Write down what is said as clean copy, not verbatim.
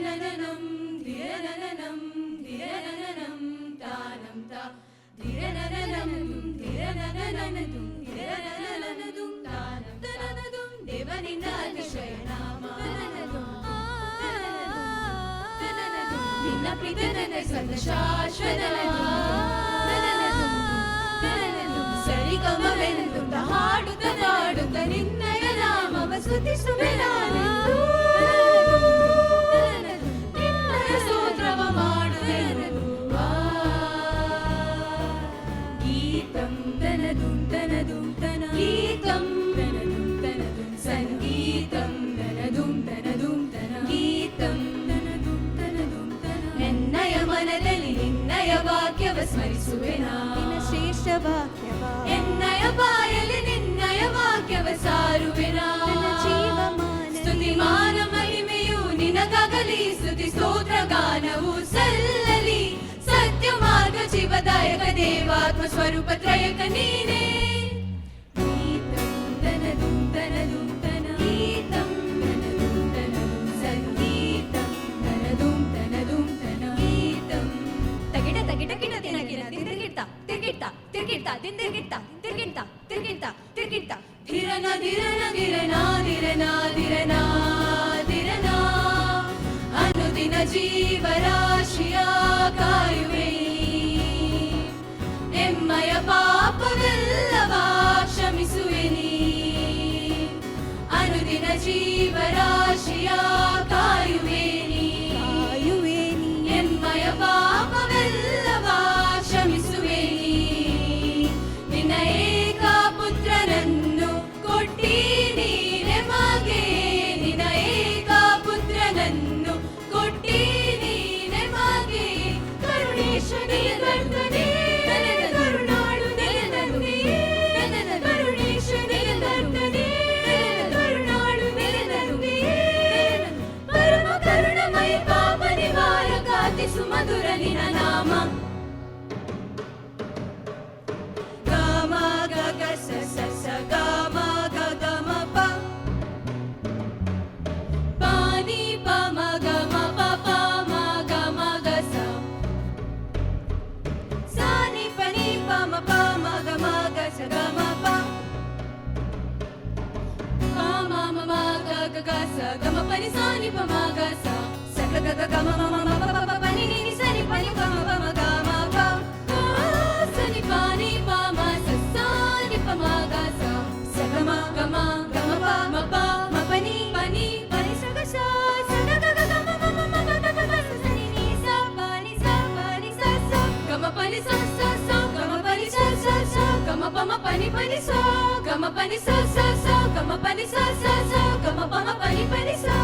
धिरनननं धिरनननं धिरनननं तानं ता धिरनननं धिरनननं धिरनननं तानं तननदं देवनिन्द अतिशयनाम निन्न प्रीतनन सदशाश्वतननं ಸರಿಗಮವೆಂದು ಹಾಡುತ್ತ ಹಾಡುತ್ತ ನಿನ್ನಯ ನಾಮವ ಸ್ತುತಿಸುವೆನಾನೆಂದು ನಿನ್ನಯ ಸ್ತೋತ್ರವ ಮಾಡುವೆನು ಗೀತಂ ತನದುಂ ತನದುಂ ತನ ಗೀತಂ ತನದುಂ ತನದುಂ ಸಂಗೀತಂ ತನದುಂ ತನದುಂ ತನ ಗೀತಂ ತನದುಂ ತನದುಂ ತನ ಎನ್ನಯ ಮನದಲ್ಲಿ ನಿನ್ನಯ ವಾಕ್ಯವ ಸ್ಮರಿಸುವೆನಾ ಶ್ರೇಷ್ಠ ವಾಕ್ಯವ ಎನ್ನಯ ಬಾಯಲಿ ನಿನ್ನಯ ವಾಕ್ಯವ ಸಾರುವೆನಾ ಸ್ತುತಿಮಾನ ಮಹಿಮೆಯು ನಿನಗಾಗಲಿ ಸ್ತುತಿ ಸ್ತೋತ್ರ ಗಾನವು ಸಲ್ಲಲಿ ಸತ್ಯ ಮಾರ್ಗ ಜೀವದಾಯಕ ದೇವಾತ್ಮ ಸ್ವರೂಪ ತ್ರಯಕ ನೀನೇ ಗೀತಂ ತನದುಂ ತನದುಂ ತನ ಗೀತಂ ತನದುಂ ತನದುಂ ಸಂಗೀತಂ ತನದುಂ ತನದುಂ ತನ ಗೀತಂ ತಗಿಡ ತಗಿಡ ಗಿಡ ತಿನಗಿರ ತಿರ್ಗಿಡ್ತ ತಿರ್ಗಿಡ್ತ ತಿರ್ಗಿಡ್ತ ತಿರ್ಗಿಡ್ತ ತಿರ್ಗಿಡ್ತ ತಿರ್ಗಿಡ್ತ ತಿರ್ಗಿಡ್ತ ಧಿರನ ಧಿರನ ಧಿರನ ಧಿರನ ಧಿರನ ಧಿರನ ಅನುದಿನ ಜೀವರಾಶಿಯ ಕಾಯುವೆ ಎಮ್ಮಯ ಪಾಪವೆಲ್ಲವ ಕ್ಷಮಿಸುವೆ ನೀ ಅನುದಿನ ಜೀವರಾಶಿಯ ಕಾಯುವೆ ನೀ ಎಮ್ಮಯ ಪಾಪವೆಲ್ಲವ ಕ್ಷಮಿಸುವೆ ನೀ ನಿನ್ನ ಏಕ ಪುತ್ರನನ್ನು ಕೊಟ್ಟಿ ನೀನೆ ಮಗೆ ನಿನ್ನ ಏಕ ಪುತ್ರನನ್ನು ಕೊಟ್ಟಿ ನೀನೆ ಮಗೆ ಕರುಣೇಶನೇ ಕರ್ತನೇ ಕರುಣಾಳು ನೆಲೆನಂದೇ ಕರುಣೇಶನೇ ಕರ್ತನೇ ಕರುಣಾಳು ನೆಲೆನಂದೇ ಪರಮ ಕರುಣಮಯ ಪಾಪ ನಿವಾರಕ ಅತಿ ಸುಮಧುರ ನಿನ್ನ ನಾಮ ಗಾಮ ಗಗ ಸ ಸ ಸ ಗಾಮ ಗಗ ಮ ಪ ಪಾನಿ ಪ ಮ ಗ ಮ ಪ ಪ ಮ ಗ ಮ ಗ ಸ ಸಾನಿ ಪನಿ ಪ ಮ ಪ ಮ ಗ ಮ ಗ ಸ ಗ ಮ ಪ ಪ ಮ ಮ ಮ ಗ ಗ ಗ ಸ ಗ ಮ ಪನಿ ಸಾನಿ ಪ ಮ ಗ ಸ ಸ ಗ ಗ ಗ ಗ ಮ ಮ ಮ ಮ ಪ ಪ ಪನಿ ನಿ ನಿ ಸನಿ ಪನಿ ಪ ಮ ಪ ಮ ಗ ಮ ಪ ಸನಿ ಪಾನಿ ಪ ಮ ಸ ಸಾನಿ ಪ ಮ ಗ ಸ ಸ ಗ ಮ ಗ ಮ ಗ ಮ ಪ ಮ ಪ ಮ ಪನಿ ಪನಿ ಪನಿ ಸ ಗ ಸ ಸ ಗ ಗ ಗ ಗ ಮ ಮ ಮ ಮ ಗ ಗ ಗ ಸ ಸನಿ ನಿ ಸ ಪನಿ ಸ ಸ ಗ ಮ ಪನಿ ಸ ಸ ಸ ಗ ಮ ಪನಿ ಸ ಸ ಸ ಗ ಮ ಪ ಮ ಪನಿ ಪನಿ ಸ ಗ ಮ ಪನಿ ಸ ಸ ಸ ಗ ಮ ಪನಿ ಸ ಸ ಸ ಗ ಮ ಪ ಮ ಪನಿ ಪನಿ ಸ